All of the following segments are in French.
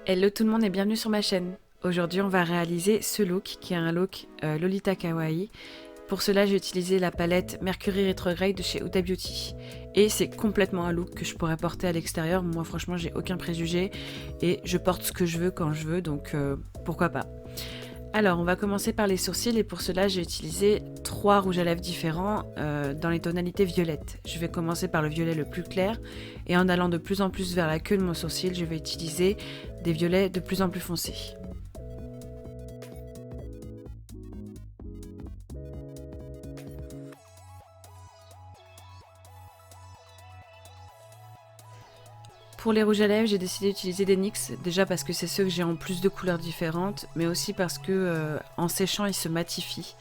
Hello tout le monde et bienvenue sur ma chaîne. Aujourd'hui on va réaliser ce look qui est un look Lolita Kawaii. Pour cela j'ai utilisé la palette Mercury Retrograde de chez Huda Beauty. Et c'est complètement un look que je pourrais porter à l'extérieur. Moi franchement j'ai aucun préjugé et je porte ce que je veux quand je veux, donc pourquoi pas. Alors on va commencer par les sourcils et pour cela j'ai utilisé 3 rouges à lèvres différents dans les tonalités violettes. Je vais commencer par le violet le plus clair et en allant de plus en plus vers la queue de mon sourcil, je vais utiliser des violets de plus en plus foncés. Pour les rouges à lèvres, j'ai décidé d'utiliser des NYX, déjà parce que c'est ceux que j'ai en plus de couleurs différentes, mais aussi parce que en séchant, ils se matifient.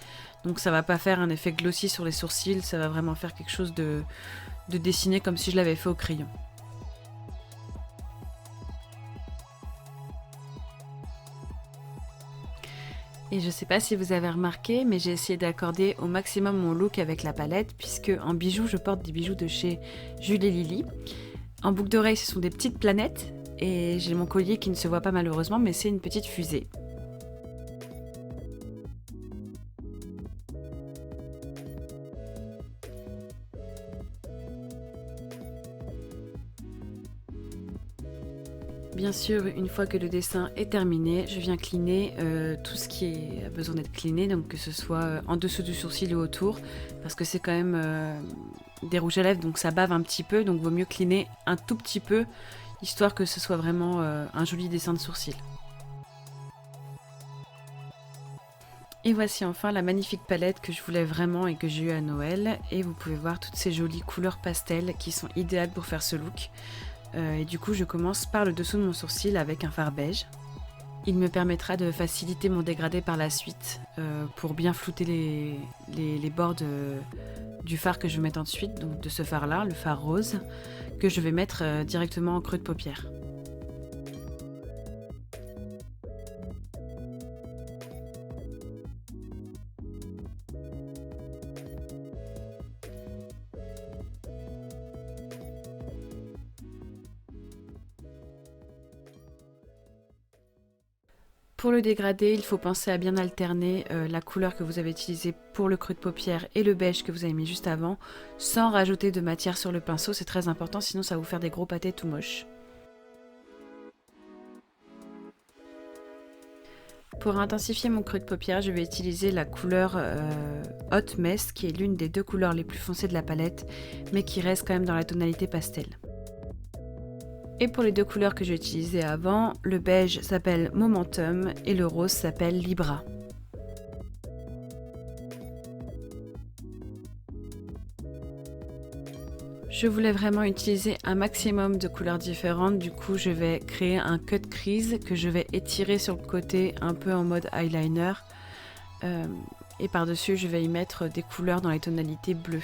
Donc ça va pas faire un effet glossy sur les sourcils, ça va vraiment faire quelque chose de dessiné comme si je l'avais fait au crayon. Et je sais pas si vous avez remarqué, mais j'ai essayé d'accorder au maximum mon look avec la palette, puisque en bijoux, je porte des bijoux de chez Jules et Lily. En boucle d'oreille, ce sont des petites planètes, et j'ai mon collier qui ne se voit pas malheureusement, mais c'est une petite fusée. Bien sûr, une fois que le dessin est terminé, je viens cleaner tout ce qui a besoin d'être cleané, donc que ce soit en dessous du sourcil ou autour, parce que c'est quand même des rouges à lèvres, donc ça bave un petit peu, donc vaut mieux cleaner un tout petit peu, histoire que ce soit vraiment un joli dessin de sourcil. Et voici enfin la magnifique palette que je voulais vraiment et que j'ai eu à Noël, et vous pouvez voir toutes ces jolies couleurs pastel qui sont idéales pour faire ce look. Et du coup je commence par le dessous de mon sourcil avec un fard beige. Il me permettra de faciliter mon dégradé par la suite pour bien flouter les bords du fard que je vais mettre ensuite, donc de ce fard là, le fard rose, que je vais mettre directement en creux de paupière. Pour le dégradé, il faut penser à bien alterner la couleur que vous avez utilisée pour le creux de paupière et le beige que vous avez mis juste avant, sans rajouter de matière sur le pinceau, c'est très important, sinon ça va vous faire des gros pâtés tout moches. Pour intensifier mon creux de paupière, je vais utiliser la couleur Hot Mess, qui est l'une des 2 couleurs les plus foncées de la palette, mais qui reste quand même dans la tonalité pastel. Et pour les 2 couleurs que j'ai utilisées avant, le beige s'appelle Momentum et le rose s'appelle Libra. Je voulais vraiment utiliser un maximum de couleurs différentes, du coup je vais créer un cut crease que je vais étirer sur le côté un peu en mode eyeliner. Et par-dessus je vais y mettre des couleurs dans les tonalités bleues.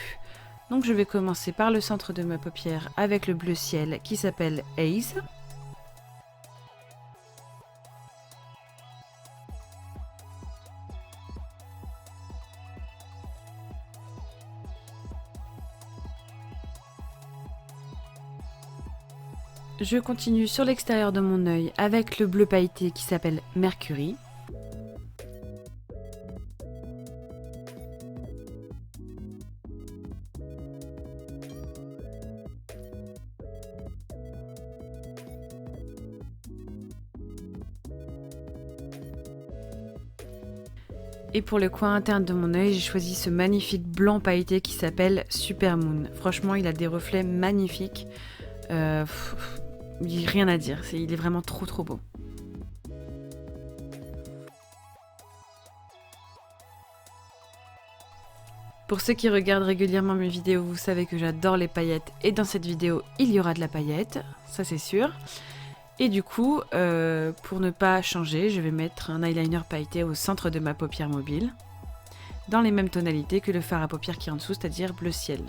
Donc je vais commencer par le centre de ma paupière avec le bleu ciel qui s'appelle Haze. Je continue sur l'extérieur de mon œil avec le bleu pailleté qui s'appelle Mercury. Et pour le coin interne de mon œil, j'ai choisi ce magnifique blanc pailleté qui s'appelle Super Moon. Franchement, il a des reflets magnifiques. Il n'y a rien à dire, il est vraiment trop beau. Pour ceux qui regardent régulièrement mes vidéos, vous savez que j'adore les paillettes et dans cette vidéo, il y aura de la paillette, ça c'est sûr. Et du coup, pour ne pas changer, je vais mettre un eyeliner pailleté au centre de ma paupière mobile, dans les mêmes tonalités que le fard à paupières qui est en dessous, c'est-à-dire bleu ciel.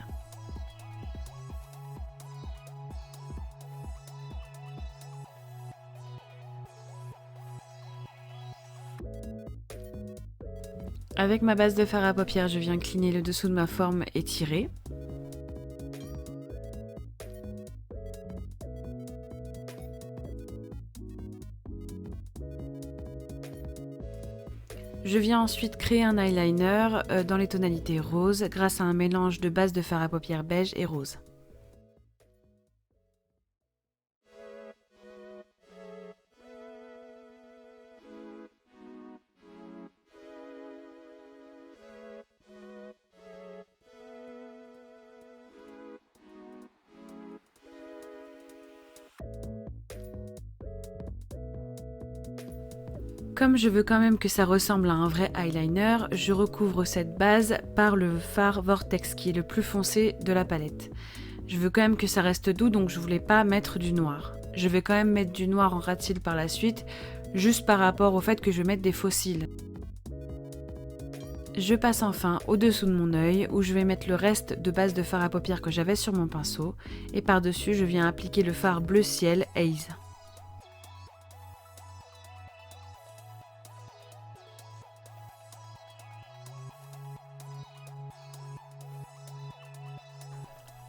Avec ma base de fard à paupières, je viens cleaner le dessous de ma forme et tirer. Je viens ensuite créer un eyeliner dans les tonalités rose grâce à un mélange de base de fard à paupières beige et rose. Comme je veux quand même que ça ressemble à un vrai eyeliner, je recouvre cette base par le fard Vortex qui est le plus foncé de la palette. Je veux quand même que ça reste doux, donc je voulais pas mettre du noir. Je vais quand même mettre du noir en ras de cils par la suite, juste par rapport au fait que je vais mettre des faux cils. Je passe enfin au-dessous de mon œil où je vais mettre le reste de base de fard à paupières que j'avais sur mon pinceau et par-dessus je viens appliquer le fard bleu ciel Haze.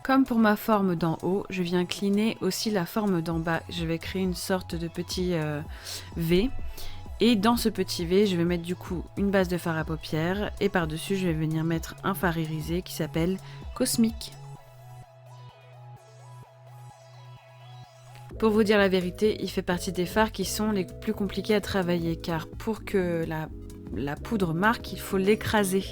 Comme pour ma forme d'en haut, je viens incliner aussi la forme d'en bas. Je vais créer une sorte de petit V. Et dans ce petit V, je vais mettre du coup une base de fard à paupières. Et par-dessus, je vais venir mettre un fard irisé qui s'appelle Cosmic. Pour vous dire la vérité, il fait partie des fards qui sont les plus compliqués à travailler. Car pour que la poudre marque, il faut l'écraser.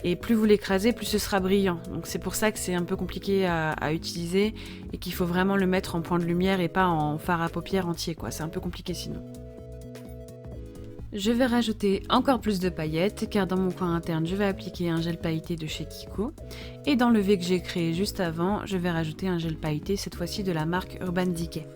Et plus vous l'écrasez, plus ce sera brillant. Donc c'est pour ça que c'est un peu compliqué à utiliser et qu'il faut vraiment le mettre en point de lumière et pas en fard à paupières entier, quoi. C'est un peu compliqué sinon. Je vais rajouter encore plus de paillettes car dans mon coin interne, je vais appliquer un gel pailleté de chez Kiko. Et dans le V que j'ai créé juste avant, je vais rajouter un gel pailleté, cette fois-ci de la marque Urban Decay.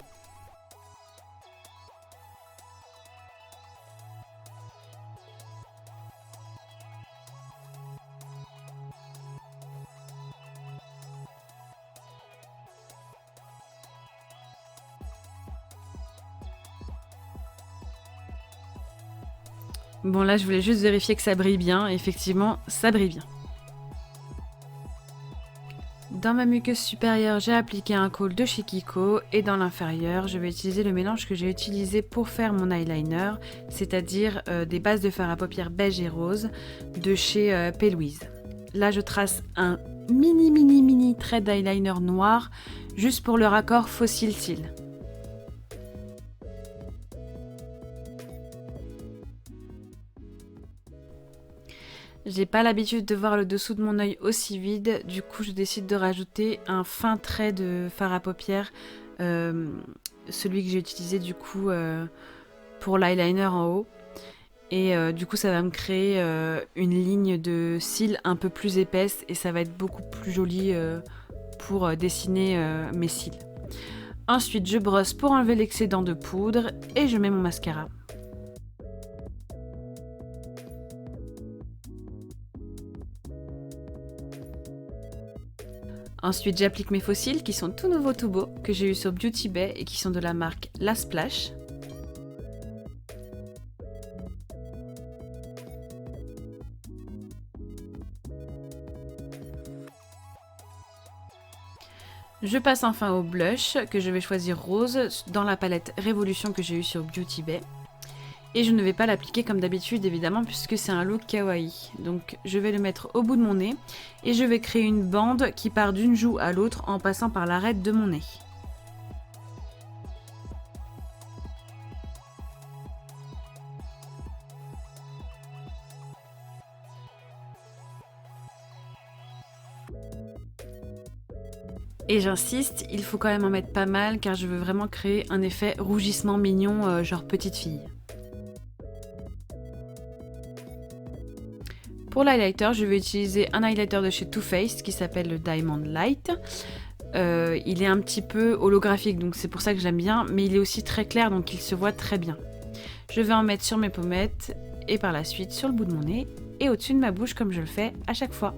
Bon là je voulais juste vérifier que ça brille bien, effectivement ça brille bien. Dans ma muqueuse supérieure j'ai appliqué un kohl de chez Kiko et dans l'inférieure je vais utiliser le mélange que j'ai utilisé pour faire mon eyeliner, c'est-à-dire des bases de fard à paupières beige et rose de chez P. Louise. Là je trace un mini trait d'eyeliner noir juste pour le raccord Fossil Cils. J'ai pas l'habitude de voir le dessous de mon œil aussi vide, du coup je décide de rajouter un fin trait de fard à paupières, celui que j'ai utilisé du coup pour l'eyeliner en haut. Et du coup ça va me créer une ligne de cils un peu plus épaisse et ça va être beaucoup plus joli pour dessiner mes cils. Ensuite je brosse pour enlever l'excédent de poudre et je mets mon mascara. Ensuite, j'applique mes faux cils qui sont tout nouveaux, tout beaux, que j'ai eu sur Beauty Bay et qui sont de la marque La Splash. Je passe enfin au blush que je vais choisir rose dans la palette Révolution que j'ai eu sur Beauty Bay. Et je ne vais pas l'appliquer comme d'habitude évidemment puisque c'est un look kawaii. Donc je vais le mettre au bout de mon nez et je vais créer une bande qui part d'une joue à l'autre en passant par l'arête de mon nez. Et j'insiste, il faut quand même en mettre pas mal car je veux vraiment créer un effet rougissement mignon genre petite fille. Pour l'highlighter, je vais utiliser un highlighter de chez Too Faced qui s'appelle le Diamond Light. Il est un petit peu holographique, donc c'est pour ça que j'aime bien, mais il est aussi très clair, donc il se voit très bien. Je vais en mettre sur mes pommettes et par la suite sur le bout de mon nez et au-dessus de ma bouche comme je le fais à chaque fois.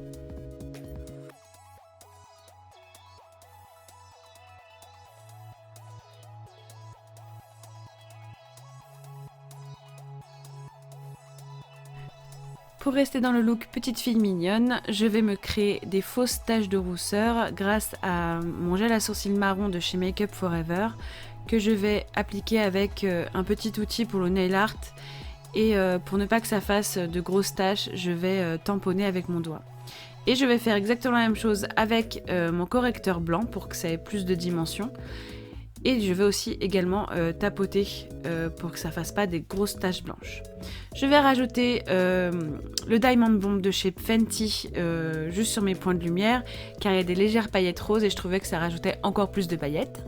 Pour rester dans le look petite fille mignonne, je vais me créer des fausses taches de rousseur grâce à mon gel à sourcils marron de chez Make Up For Ever que je vais appliquer avec un petit outil pour le nail art Et pour ne pas que ça fasse de grosses taches, je vais tamponner avec mon doigt. Et je vais faire exactement la même chose avec mon correcteur blanc pour que ça ait plus de dimension. Et je vais aussi également tapoter pour que ça fasse pas des grosses taches blanches. Je vais rajouter le Diamond Bomb de chez Fenty juste sur mes points de lumière, car il y a des légères paillettes roses et je trouvais que ça rajoutait encore plus de paillettes.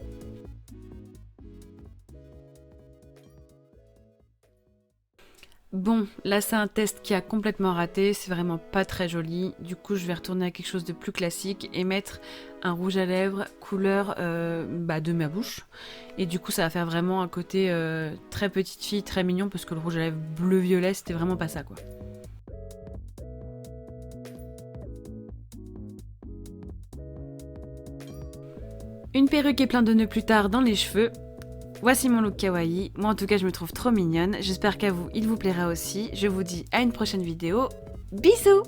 Bon, là c'est un test qui a complètement raté, c'est vraiment pas très joli. Du coup, je vais retourner à quelque chose de plus classique et mettre un rouge à lèvres couleur de ma bouche. Et du coup, ça va faire vraiment un côté très petite fille, très mignon, parce que le rouge à lèvres bleu-violet, c'était vraiment pas ça, quoi. Une perruque et plein de nœuds plus tard dans les cheveux. Voici mon look kawaii, moi en tout cas je me trouve trop mignonne, j'espère qu'à vous il vous plaira aussi, je vous dis à une prochaine vidéo, bisous!